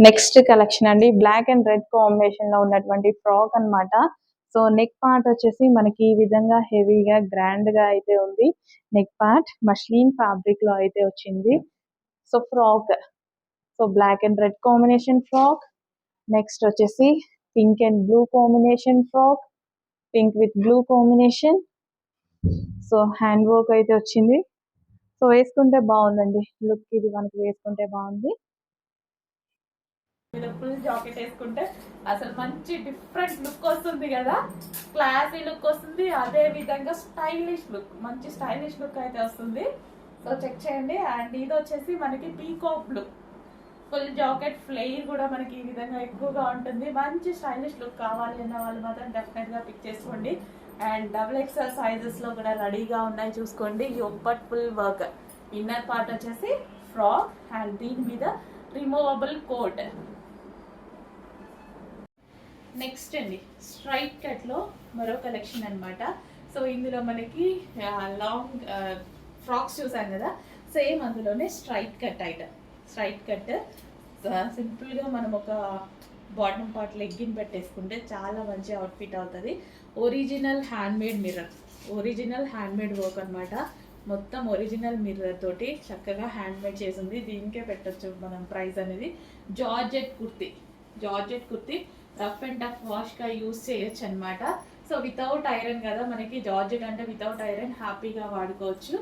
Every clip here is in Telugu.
నెక్స్ట్ కలెక్షన్ అండి, బ్లాక్ అండ్ రెడ్ కాంబినేషన్ లో ఉన్నటువంటి ఫ్రాక్ అన్నమాట. సో నెక్ పార్ట్ వచ్చేసి మనకి ఈ విధంగా హెవీగా గ్రాండ్ గా అయితే ఉంది. నెక్ పార్ట్ మష్లిన్ ఫ్యాబ్రిక్ లో అయితే వచ్చింది. So frock, so black and red combination frock. Next వచ్చేసి pink and blue combination frock, pink with blue combination. So hand work అయితే వచ్చింది. సో వేసుకుంటే బాగుందండి, లుక్ ఇది మనకి వేసుకుంటే బాగుంది. ఫుల్ జాకెట్ వేసుకుంటే అసలు మంచి డిఫరెంట్ లుక్ వస్తుంది కదా, క్లాసీ లుక్ వస్తుంది. అదే విధంగా స్టైలిష్ లుక్, మంచి స్టైలిష్ లుక్ అయితే వస్తుంది. సో చెక్ చేయండి. అండ్ ఇది వచ్చేసి మనకి peacock blue, full jacket flare కూడా మనకి ఈ విధంగా ఎక్కువగా ఉంటుంది. మంచి స్టైలిష్ లుక్ కావాలి అన్న వాళ్ళు మాత్రం డెఫినెట్ గా పిక్ చేసుకోండి. అండ్ డబుల్ ఎక్స్ఎల్ సైజెస్ లో కూడా రెడీగా ఉన్నాయి చూసుకోండి. యోగపాట్ ఫుల్ వర్క్, ఇన్నర్ పార్ట్ వచ్చేసి ఫ్రాక్ అండ్ దీని మీద రిమూవబుల్ కోట్. నెక్స్ట్ అండి స్ట్రైట్ కట్ లో మరో కలెక్షన్ అన్నమాట. సో ఇందులో మనకి లాంగ్ ఫ్రాక్స్ చూసాం కదా, సేమ్ అందులోనే straight cut item. Straight cut simple గా మనం ఒక బాటమ్ పార్ట్ లెగ్గిన్ పెట్టేసుకుంటే చాలా మంచి అవుట్ఫిట్ అవుతుంది. Original hand made mirror, original hand made work అనమాట. మొత్తం ఒరిజినల్ మిర్రర్ తోటి చక్కగా హ్యాండ్ మేడ్ చేసింది. దీనికే పెట్టచ్చు మనం ప్రైస్ అనేది. Georgette kurti, georgette kurti rough and tough వాష్గా యూస్ చేయొచ్చు అనమాట. సో వితౌట్ ఐరన్ కదా మనకి, జార్జెట్ అంటే వితౌట్ ఐరన్ హ్యాపీగా వాడుకోవచ్చు.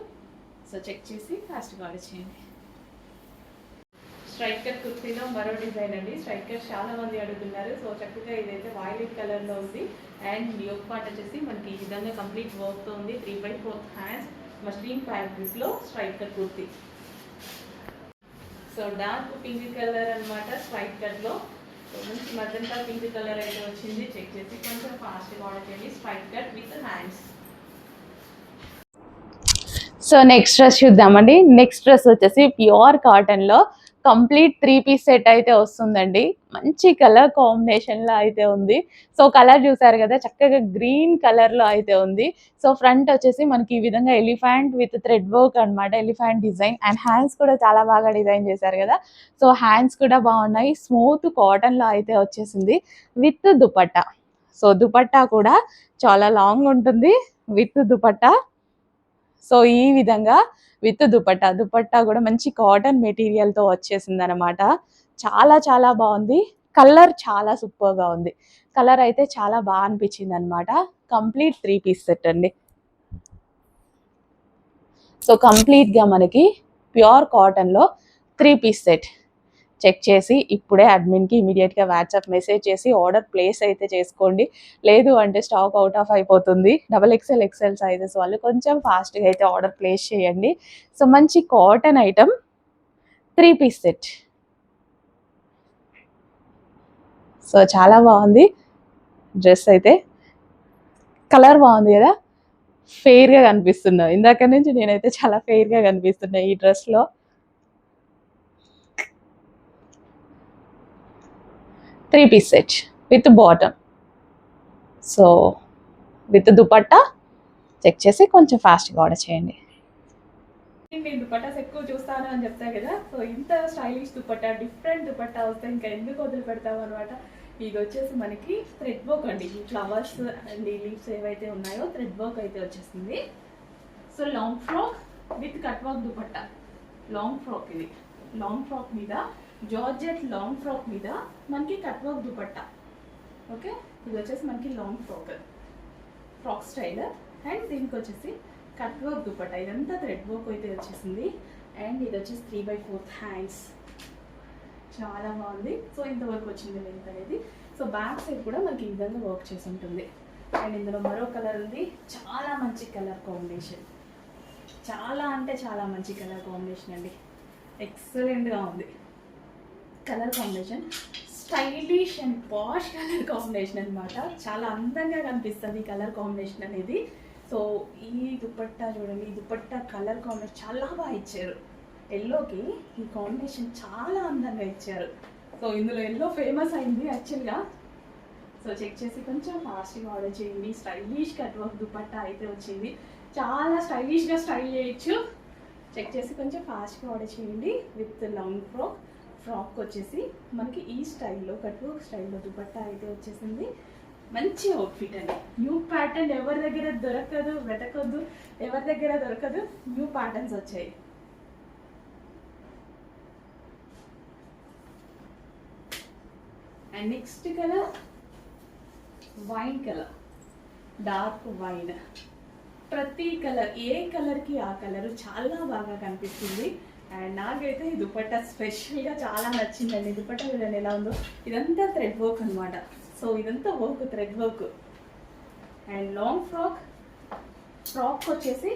సో చెక్ చేసి ఫాస్ట్గా ఆర్డర్ చేయండి. స్ట్రైట్ కట్ కుర్తీలో మరో డిజైన్ అండి. స్ట్రైట్ కట్ చాలా మంది అడుగుతున్నారు. సో చక్కగా ఇదైతే వైలెట్ కలర్లో ఉంది. అండ్ యోక్ పార్ట్ వచ్చేసి మనకి ఈ విధంగా కంప్లీట్ వర్క్తో ఉంది. 3/4 హ్యాండ్స్ మస్లిన్ ఫ్యాబ్రిక్లో straight cut kurti. So dark pink colour అనమాట స్ట్రైట్ కట్లో. మంచి మజంతా పింక్ కలర్ అయితే వచ్చింది. చెక్ చేసి కొంచెం ఫాస్ట్గా ఆర్డర్ చేయండి. Straight cut with hands. So next dress చూద్దామండి. నెక్స్ట్ డ్రెస్ వచ్చేసి ప్యూర్ కాటన్ లో కంప్లీట్ 3 పీస్ సెట్ అయితే వస్తుందండి. మంచి కలర్ కాంబినేషన్ లో అయితే ఉంది. సో కలర్ చూసారు కదా, చక్కగా గ్రీన్ కలర్ లో అయితే ఉంది. సో ఫ్రంట్ వచ్చేసి మనకి ఈ విధంగా ఎలిఫెంట్ విత్ థ్రెడ్ వర్క్ అనమాట, ఎలిఫెంట్ డిజైన్. అండ్ హ్యాండ్స్ కూడా చాలా బాగా డిజైన్ చేశారు కదా. సో హ్యాండ్స్ కూడా బాగున్నాయి. స్మూత్ కాటన్ లో అయితే వచ్చేసింది విత్ దుపట్టా. సో దుపట్టా కూడా చాలా లాంగ్ ఉంటుంది విత్ దుపట్టా. సో ఈ విధంగా విత్ దుపట్టా, దుపట్టా కూడా మంచి కాటన్ మెటీరియల్తో వచ్చేసింది అనమాట. చాలా చాలా బాగుంది. కలర్ చాలా సూపర్గా ఉంది. కలర్ అయితే చాలా బాగా అనిపించింది అనమాట. కంప్లీట్ 3 పీస్ సెట్ అండి. సో కంప్లీట్గా మనకి ప్యూర్ కాటన్లో 3 పీస్ సెట్. చెక్ చేసి ఇప్పుడే అడ్మిన్కి ఇమీడియట్గా వాట్సాప్ మెసేజ్ చేసి ఆర్డర్ ప్లేస్ అయితే చేసుకోండి. లేదు అంటే స్టాక్ అవుట్ ఆఫ్ అయిపోతుంది. XXL సైజెస్ వాళ్ళు కొంచెం ఫాస్ట్గా అయితే ఆర్డర్ ప్లేస్ చేయండి. సో మంచి cotton item 3 piece set. So చాలా బాగుంది డ్రెస్ అయితే. కలర్ బాగుంది కదా, ఫెయిర్గా కనిపిస్తున్నావు. ఇందాక నుంచి నేనైతే చాలా ఫెయిర్గా కనిపిస్తున్నా ఈ డ్రెస్లో. 3 piece set with bottom. So with dupatta. Check చేసి కొంచెం ఫాస్ట్గా ఆర్డర్ చేయండి. నేను దుపట్టాస్ ఎక్కువ చూస్తాను అని చెప్తా కదా. సో ఇంత స్టైలిష్ దుపట్టా, డిఫరెంట్ దుపట్టా వస్తే ఇంకా ఎందుకు వదిలి పెడతాం అనమాట. ఇది వచ్చేసి మనకి థ్రెడ్ వర్క్ అండి. ఈ ఫ్లవర్స్ అండ్ ఈ లీవ్స్ ఏవైతే ఉన్నాయో థ్రెడ్ వర్క్ అయితే వచ్చేసింది. So long frock with cut work dupatta. Long frock, ఇది లాంగ్ ఫ్రాక్ మీద జార్జెట్ లాంగ్ ఫ్రాక్ మీద మనకి కట్ వర్క్ దుపట్టా. ఓకే, ఇది వచ్చేసి మనకి లాంగ్ ఫ్రాక్ స్టైల్. అండ్ దీనికి వచ్చేసి కట్ వర్క్ దుపట్టా. ఇదంతా థ్రెడ్ వర్క్ అయితే వచ్చేసింది. అండ్ ఇది వచ్చేసి 3/4 హ్యాండ్స్. చాలా బాగుంది. సో ఇంతవరకు వచ్చింది లెంత్ అనేది. సో బ్యాక్ సైడ్ కూడా మనకి ఈ విధంగా వర్క్ చేసి ఉంటుంది. అండ్ ఇందులో మరో కలర్ ఉంది. చాలా మంచి కలర్ కాంబినేషన్, చాలా అంటే చాలా మంచి కలర్ కాంబినేషన్ అండి. ఎక్సలెంట్గా ఉంది colour combination. Stylish and posh colour combination అనమాట. చాలా అందంగా కనిపిస్తుంది ఈ కలర్ కాంబినేషన్ అనేది. సో ఈ దుపట్టా చూడండి, ఈ దుపట్టా కలర్ కాంబినేషన్ చాలా బాగా ఇచ్చారు. ఎల్లోకి ఈ కాంబినేషన్ చాలా అందంగా ఇచ్చారు. సో ఇందులో ఎల్లో ఫేమస్ అయింది యాక్చువల్గా. సో చెక్ చేసి కొంచెం ఫాస్ట్గా ఆర్డర్ చేయండి. స్టైలిష్ కట్ వర్క్ దుపట్టా అయితే వచ్చింది. చాలా స్టైలిష్గా స్టైల్ చేయొచ్చు. చెక్ చేసి కొంచెం ఫాస్ట్గా ఆర్డర్ చేయండి. విత్ లాంగ్ ఫ్రాక్ ఫ్రాక్ వచ్చేసి మనకి ఈ స్టైల్లో కట్ వర్క్ స్టైల్లో దుపట్టా అయితే వచ్చేసింది. మంచి అవుట్ఫిట్ అండి. న్యూ ప్యాటర్న్ ఎవరి దగ్గర దొరకదు, వెతకొద్దు, ఎవరి దగ్గర దొరకదు. న్యూ ప్యాటర్న్స్ వచ్చాయి. And next colour wine colour, dark wine. ప్రతి కలర్, ఏ కలర్కి ఆ కలర్ చాలా బాగా కనిపిస్తుంది. అండ్ నాకైతే ఈ దుపట్టా స్పెషల్గా చాలా నచ్చిందండి. దుపట్టా చూడండి ఎలా ఉందో. ఇదంతా థ్రెడ్ వర్క్ అనమాట. సో ఇదంతా work, thread work. And long frock వచ్చేసి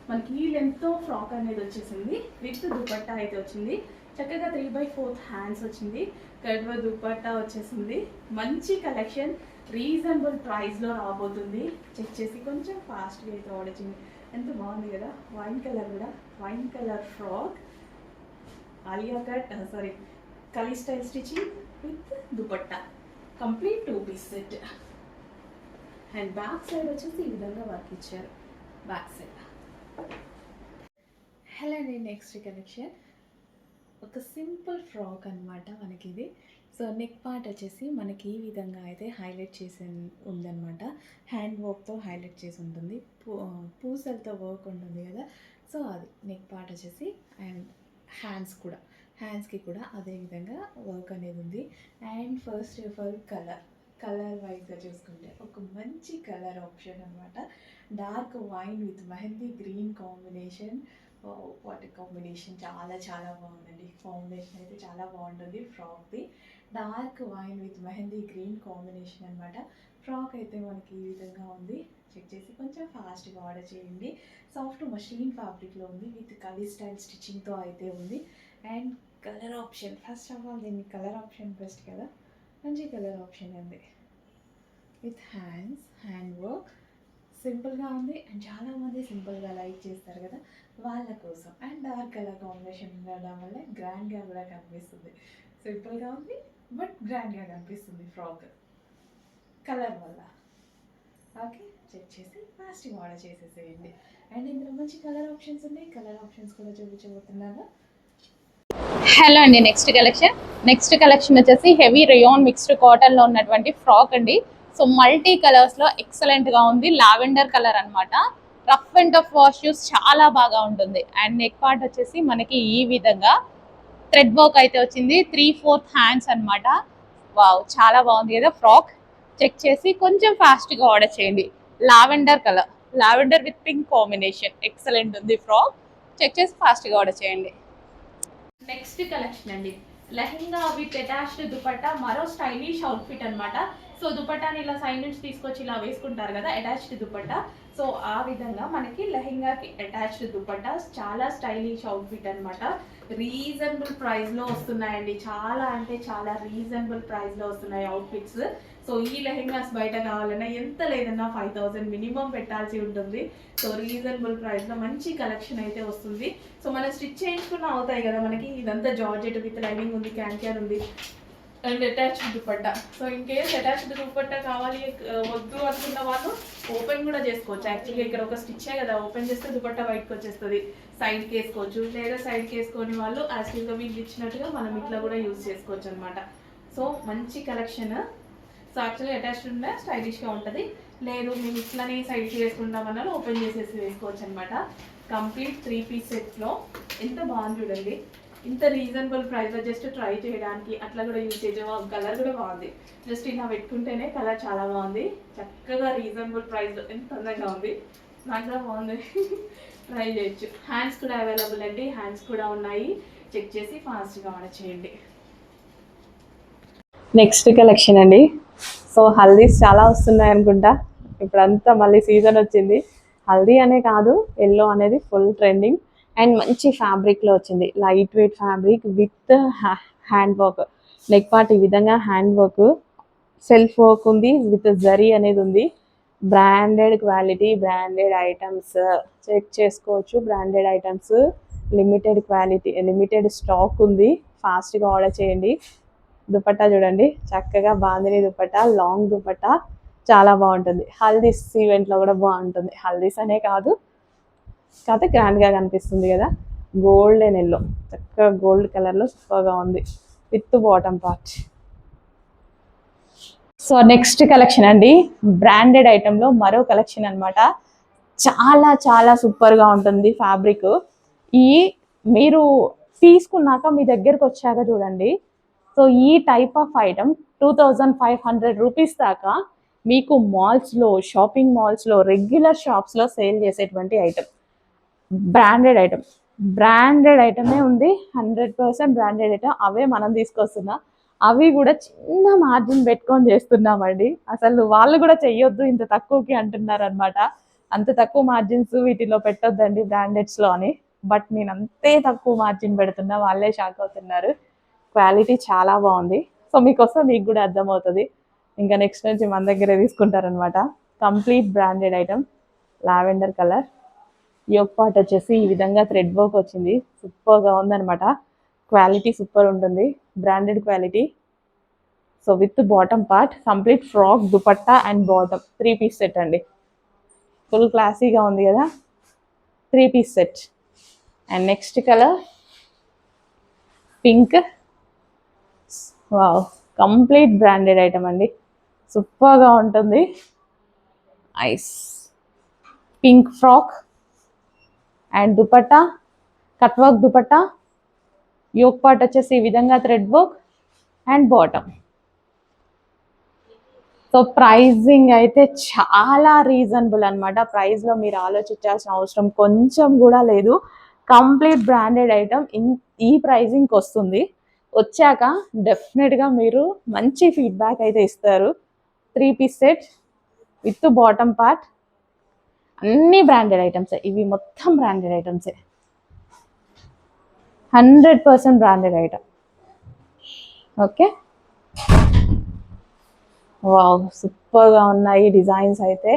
మనకి ఈ లెంత్తో ఫ్రాక్ అనేది వచ్చేసింది. విత్ దుపట్టా అయితే వచ్చింది. చక్కగా 3/4 హ్యాండ్స్ వచ్చింది. కడ్వ దుపట్టా వచ్చేసింది. మంచి కలెక్షన్, రీజనబుల్ ప్రైస్లో రాబోతుంది. చెక్ చేసి కొంచెం ఫాస్ట్గా అయితే ఆర్డర్ చేయండి. ఎంత బాగుంది కదా. వైన్ కలర్ కూడా, wine colour frock, Alia cut, సారీ కలీ style stitching with dupatta, complete 2 piece set. And back side వచ్చేసి ఈ విధంగా వర్క్ ఇచ్చారు. Back side. హలో అండి, నెక్స్ట్ కలెక్షన్ ఒక సింపుల్ ఫ్రాక్ అనమాట మనకి ఇది. సో నెక్ పార్ట్ వచ్చేసి మనకి ఈ విధంగా అయితే హైలైట్ చేసి ఉందన్నమాట. హ్యాండ్ వర్క్తో హైలైట్ చేసి ఉంటుంది. పూసలతో వర్క్ ఉంటుంది కదా. సో అది నెక్ పార్ట్ వచ్చేసి. అండ్ హ్యాండ్స్కి కూడా అదే విధంగా వర్క్ అనేది ఉంది. And first of all colour వైజ్గా చూసుకుంటే ఒక మంచి కలర్ ఆప్షన్ అనమాట. Dark wine with mehndi green combination. వాటి కాంబినేషన్ చాలా చాలా బాగుందండి. కాంబినేషన్ అయితే చాలా బాగుంటుంది ఫ్రాక్ది. Dark wine with mehndi green combination అనమాట. ఫ్రాక్ అయితే మనకి ఈ విధంగా ఉంది. చెక్ చేసి కొంచెం ఫాస్ట్గా ఆర్డర్ చేయండి. సాఫ్ట్ మష్లిన్ ఫ్యాబ్రిక్లో ఉంది. విత్ కలీ స్టైల్ స్టిచ్చింగ్తో అయితే ఉంది. And colour option, first of all దీన్ని కలర్ ఆప్షన్ బెస్ట్ కదా. మంచి కలర్ ఆప్షన్ ఉంది. విత్ హ్యాండ్ వర్క్ సింపుల్గా ఉంది. అండ్ చాలామంది సింపుల్గా లైక్ చేస్తారు కదా, వాళ్ళ కోసం. అండ్ డార్క్ కలర్ కాంబినేషన్ ఉండడం వల్ల గ్రాండ్గా కూడా కనిపిస్తుంది. సింపుల్గా ఉంది బట్ గ్రాండ్గా కనిపిస్తుంది ఫ్రాక్ కలర్ వల్ల. ఓకే, చెక్ చేసి ఫాస్ట్గా ఆర్డర్ చేసేసేయండి. అండ్ ఇందులో మంచి కలర్ ఆప్షన్స్ ఉన్నాయి. కలర్ ఆప్షన్స్ కూడా చూపించబోతున్నాను. హలో అండి, నెక్స్ట్ కలెక్షన్ వచ్చేసి హెవీ రేయాన్ మిక్స్డ్ కాటన్లో ఉన్నటువంటి ఫ్రాక్ అండి. సో మల్టీ కలర్స్లో ఎక్సలెంట్గా ఉంది. లావెండర్ కలర్ అనమాట. Rough and tough wash use చాలా బాగా ఉంటుంది. అండ్ నెక్ పార్ట్ వచ్చేసి మనకి ఈ విధంగా థ్రెడ్ వర్క్ అయితే వచ్చింది. 3/4 హ్యాండ్స్ అనమాట. వావ్, చాలా బాగుంది కదా ఫ్రాక్. చెక్ చేసి కొంచెం ఫాస్ట్గా ఆర్డర్ చేయండి. Lavender with pink combination, excellent ఉంది ఫ్రాక్. చెక్ చేసి ఫాస్ట్గా ఆర్డర్ చేయండి. నెక్స్ట్ కలెక్షన్ అండి, లెహెంగా విత్ అటాచ్డ్ దుపట్టా. మరో స్టైలిష్ అవుట్ఫిట్ అనమాట. సో దుపట్టాని ఇలా సైడ్ నుంచి తీసుకొచ్చి ఇలా వేసుకుంటారు కదా, అటాచ్డ్ దుపట్టా. సో ఆ విధంగా మనకి లెహెంగాకి అటాచ్డ్ దుపట్టా. చాలా స్టైలిష్ అవుట్ఫిట్ అనమాట. రీజనబుల్ ప్రైస్లో వస్తున్నాయండి. చాలా అంటే చాలా రీజనబుల్ ప్రైస్లో వస్తున్నాయి అవుట్ఫిట్స్. సో ఈ లెహెంగాస్ బయట కావాలన్నా ఎంత లేదన్నా 5,000 మినిమం పెట్టాల్సి ఉంటుంది. సో రీజనబుల్ ప్రైస్లో మంచి కలెక్షన్ అయితే వస్తుంది. సో మనం స్టిచ్ చేయించుకున్న అవుతాయి కదా మనకి. ఇదంతా జార్జెట్ విత్ లైనింగ్ ఉంది, క్యాన్ ఉంది, and attached dupatta. So in case attached dupatta కావాలి వద్దు అనుకున్న వాళ్ళు ఓపెన్ కూడా చేసుకోవచ్చు. యాక్చువల్గా ఇక్కడ ఒక స్టిచ్చే కదా, ఓపెన్ చేస్తే దుపట్టా బయటకు వచ్చేస్తుంది. సైడ్కి వేసుకోవచ్చు, లేదా సైడ్కి వేసుకొని వాళ్ళు యాక్చువల్గా వీళ్ళు ఇచ్చినట్టుగా మనం ఇట్లా కూడా యూజ్ చేసుకోవచ్చు అనమాట. సో మంచి కలెక్షన్. సో యాక్చువల్లీ అటాచ్డ్ ఉంటే స్టైలిష్గా ఉంటుంది. లేదు మేము ఇట్లానే సైడ్కి వేసుకుంటామన్నా ఓపెన్ చేసేసి వేసుకోవచ్చు అనమాట. కంప్లీట్ 3 పీస్ సెట్స్లో ఎంత బాగుంది చూడండి. ఇంత రీజనబుల్ ప్రైస్లో జస్ట్ ట్రై చేయడానికి అట్లా కూడా యూజ్ చేయవచ్చు. కలర్ కూడా బాగుంది. జస్ట్ ఇలా పెట్టుకుంటేనే కలర్ చాలా బాగుంది. చక్కగా రీజనబుల్ ప్రైస్లో ఎంత అందంగా ఉంది. నాకు కూడా బాగుంది. ట్రై చేయొచ్చు. హ్యాండ్స్ కూడా అవైలబుల్ అండి. హ్యాండ్స్ కూడా ఉన్నాయి. చెక్ చేసి ఫాస్ట్గా ఆర్డర్ చేయండి. నెక్స్ట్ కలెక్షన్ అండి. సో హల్దీస్ చాలా వస్తున్నాయి అనుకుంటా. ఇప్పుడంతా మళ్ళీ సీజన్ వచ్చింది. హల్దీ అనే కాదు, ఎల్లో అనేది ఫుల్ ట్రెండింగ్. అండ్ మంచి ఫ్యాబ్రిక్లో వచ్చింది. Lightweight fabric with hand work. Neck part ఈ విధంగా హ్యాండ్ వర్క్, సెల్ఫ్ వర్క్ ఉంది. విత్ జరీ అనేది ఉంది. Branded quality, branded items check చేసుకోవచ్చు. Branded items, limited quality, limited stock ఉంది. ఫాస్ట్గా ఆర్డర్ చేయండి. దుపట్టా చూడండి, చక్కగా బాందిని దుపట్టా, లాంగ్ దుపట్టా, చాలా బాగుంటుంది. హల్దీస్ ఈవెంట్లో కూడా బాగుంటుంది. హల్దీస్ అనే కాదు, కాకపోతే గ్రాండ్గా కనిపిస్తుంది కదా. గోల్డ్ అండ్ ఎల్లో, చక్కగా గోల్డ్ కలర్లో సూపర్గా ఉంది. With bottom part. So next collection అండి, బ్రాండెడ్ ఐటెంలో మరో కలెక్షన్ అన్నమాట. చాలా చాలా సూపర్గా ఉంటుంది ఫ్యాబ్రిక్. ఈ మీరు తీసుకున్నాక మీ దగ్గరకు వచ్చాక చూడండి. సో ఈ టైప్ ఆఫ్ ఐటమ్ 2500 రూపీస్ దాకా మీకు మాల్స్లో, షాపింగ్ మాల్స్లో, రెగ్యులర్ షాప్స్లో సేల్ చేసేటువంటి ఐటమ్. బ్రాండెడ్ ఐటమ్, బ్రాండెడ్ ఐటమే ఉంది, 100% బ్రాండెడ్ ఐటమ్. అవే మనం తీసుకొస్తున్నా, అవి కూడా చిన్న మార్జిన్ పెట్టుకొని చేస్తున్నామండి. అసలు వాళ్ళు కూడా చెయ్యొద్దు ఇంత తక్కువకి అంటున్నారు అనమాట. అంత తక్కువ మార్జిన్స్ వీటిలో పెట్టొద్దండి బ్రాండెడ్స్లో అని. బట్ నేను అంతే తక్కువ మార్జిన్ పెడుతున్నా, వాళ్ళే షాక్ అవుతున్నారు. క్వాలిటీ చాలా బాగుంది. సో మీకోసం మీకు కూడా అర్థమవుతుంది. ఇంకా నెక్స్ట్ నుంచి మన దగ్గరే తీసుకుంటారనమాట. Complete branded item, lavender colour. Yoke part వచ్చేసి ఈ విధంగా థ్రెడ్ వర్క్ వచ్చింది. సూపర్గా ఉందనమాట. క్వాలిటీ సూపర్ ఉంటుంది, branded quality. So with bottom part, complete frock, dupatta and bottom 3 piece set అండి. ఫుల్ క్లాసీగా ఉంది కదా, 3 piece set. And next colour pink. Wow, complete branded item అండి, సూపర్గా ఉంటుంది. Ice pink frock and dupatta, cut work dupatta. Yoke part వచ్చేసి ఈ విధంగా thread work and bottom. So pricing అయితే చాలా రీజనబుల్ అనమాట. ప్రైస్లో మీరు ఆలోచించాల్సిన అవసరం కొంచెం కూడా లేదు. కంప్లీట్ బ్రాండెడ్ ఐటమ్ ఈ ప్రైజింగ్కి వస్తుంది. వచ్చాక డెఫినెట్గా మీరు మంచి ఫీడ్బ్యాక్ అయితే ఇస్తారు. 3 piece set with bottom part, అన్ని బ్రాండెడ్ ఐటమ్సే. ఇవి మొత్తం బ్రాండెడ్ ఐటమ్సే, 100% బ్రాండెడ్ ఐటమ్. ఓకే, వావ్, సూపర్గా ఉన్నాయి డిజైన్స్. అయితే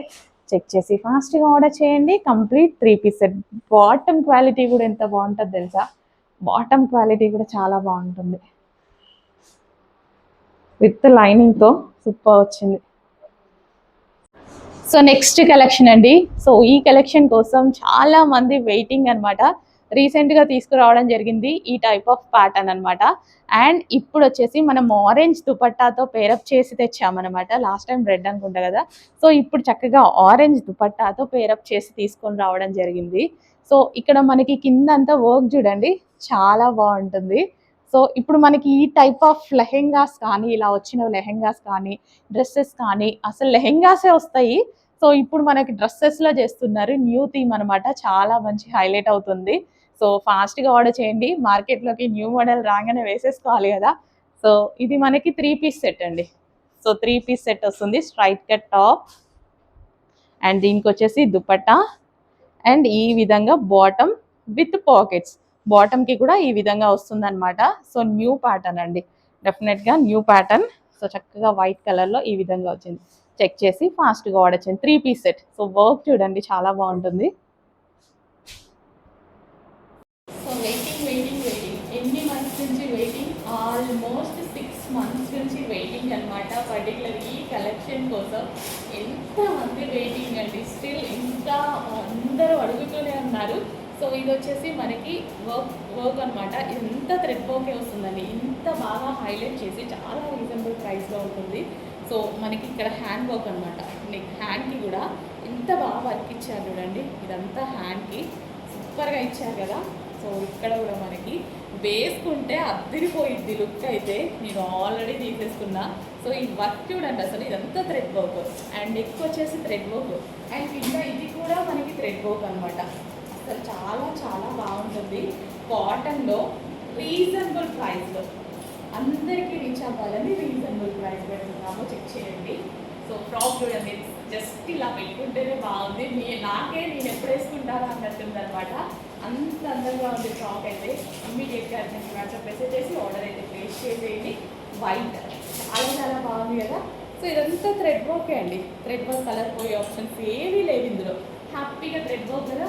చెక్ చేసి ఫాస్ట్గా ఆర్డర్ చేయండి. Complete 3 piece set. Bottom quality కూడా ఎంత బాగుంటుంది తెలుసా, బాటమ్ క్వాలిటీ కూడా చాలా బాగుంటుంది. విత్ లైనింగ్తో సూపర్ వచ్చింది. సో నెక్స్ట్ కలెక్షన్ అండి. సో ఈ కలెక్షన్ కోసం చాలా మంది వెయిటింగ్ అనమాట. రీసెంట్గా తీసుకురావడం జరిగింది ఈ టైప్ ఆఫ్ ప్యాటర్న్ అనమాట. అండ్ ఇప్పుడు వచ్చేసి మనం ఆరెంజ్ దుపట్టాతో పేరప్ చేసి తెచ్చామన్నమాట. లాస్ట్ టైం రెడ్ అనుకుంటా కదా. సో ఇప్పుడు చక్కగా ఆరెంజ్ దుపట్టాతో పేరప్ చేసి తీసుకొని రావడం జరిగింది. సో ఇక్కడ మనకి కిందంతా వర్క్ చూడండి, చాలా బాగుంటుంది. సో ఇప్పుడు మనకి ఈ టైప్ ఆఫ్ లెహెంగాస్ కానీ, ఇలా వచ్చిన లెహెంగాస్ కానీ, డ్రెస్సెస్ కానీ, అసలు లెహెంగాసే వస్తాయి. సో ఇప్పుడు మనకి డ్రెస్సెస్లో చేస్తున్నారు, న్యూ థీమ్ అనమాట. చాలా మంచి హైలైట్ అవుతుంది. సో ఫాస్ట్గా ఆర్డర్ చేయండి, మార్కెట్లోకి న్యూ మోడల్ రాగానే వేసేసుకోవాలి కదా. సో ఇది మనకి 3 పీస్ సెట్ అండి. సో 3 పీస్ సెట్ వస్తుంది, స్ట్రైట్ కట్ టాప్ అండ్ దీనికి వచ్చేసి దుపట్టా అండ్ ఈ విధంగా బాటమ్ విత్ పాకెట్స్. బాటమ్కి కూడా ఈ విధంగా వస్తుంది అనమాట. సో న్యూ ప్యాటర్న్ అండి, డెఫినెట్గా న్యూ ప్యాటర్న్. సో చక్కగా వైట్ కలర్లో ఈ విధంగా వచ్చింది. చెక్ చేసి ఫాస్ట్గా ఆర్డర్ చేయండి. 3 పీస్ సెట్. సో వర్క్ చూడండి, చాలా బాగుంటుంది. సో వెయిటింగ్ ఎన్ని మంత్స్ నుంచి వెయిటింగ్, ఆల్మోస్ట్ 6 months నుంచి వెయిటింగ్ అనమాట. పర్టికులర్ ఈ కలెక్షన్ కోసం ఎంతమంది వెయిటింగ్ అండి. స్టిల్ ఇంకా అందరూ అడుగుతూనే ఉన్నారు. సో ఇది వచ్చేసి మనకి వర్క్ అనమాట. ఇంత థ్రెడ్ వర్కే వస్తుందండి, ఇంత బాగా హైలైట్ చేసి చాలా రీజనబుల్ ప్రైస్లో ఉంటుంది. సో మనకి ఇక్కడ హ్యాండ్ వర్క్ అనమాట. హ్యాండ్కి కూడా ఎంత బాగా వర్క్ ఇచ్చారు చూడండి. ఇదంతా హ్యాండ్కి సూపర్గా ఇచ్చారు కదా. సో ఇక్కడ కూడా మనకి వేసుకుంటే అద్దరిపోయిద్ది లుక్. అయితే నేను ఆల్రెడీ తీసేసుకున్నా. సో ఈ వర్క్ చూడండి, అసలు ఇదంతా థ్రెడ్ వర్క్ అండ్ ఎక్కువ వచ్చేసి థ్రెడ్ వర్క్ అండ్ కింద ఇది కూడా మనకి థ్రెడ్ వర్క్ అనమాట. అసలు చాలా చాలా బాగుంటుంది. కాటన్లో రీజనబుల్ ప్రైస్లో అందరికీ రీచ్ అవ్వాలని రీజనబుల్ ప్రైస్ పెడుతున్నాము. చెక్ చేయండి. సో ఫ్రాక్ చూడండి, జస్ట్ ఇలా పెట్టుకుంటేనే బాగుంది. నేను ఎప్పుడు వేసుకుంటారా అన్నట్టుంది అనమాట. అంత అందంగా ఉంది ఫ్రాక్. అయితే ఇమ్మీడియట్గా వాట్సాప్ మెసేజ్ చేసి ఆర్డర్ అయితే ప్లేస్ చేసేయండి. వైట్ చాలా చాలా బాగుంది కదా. సో ఇదంతా థ్రెడ్ వర్కే అండి. థ్రెడ్ వర్క్ కలర్ పోయే ఆప్షన్స్ ఏవీ లేవు ఇందులో. హ్యాపీగా థ్రెడ్ వర్క్ కదా,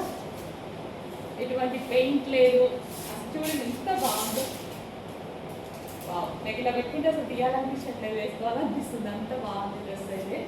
ఎటువంటి పెయింట్ లేదు. చూడండి ఎంత బాగుందో. నాకు ఇలా పెట్టుకుంటే అసలు తీయాలనిపించట్లేదు, వేసుకోవాలనిపిస్తుంది. అంత బాగుంది డ్రెస్ అయితే.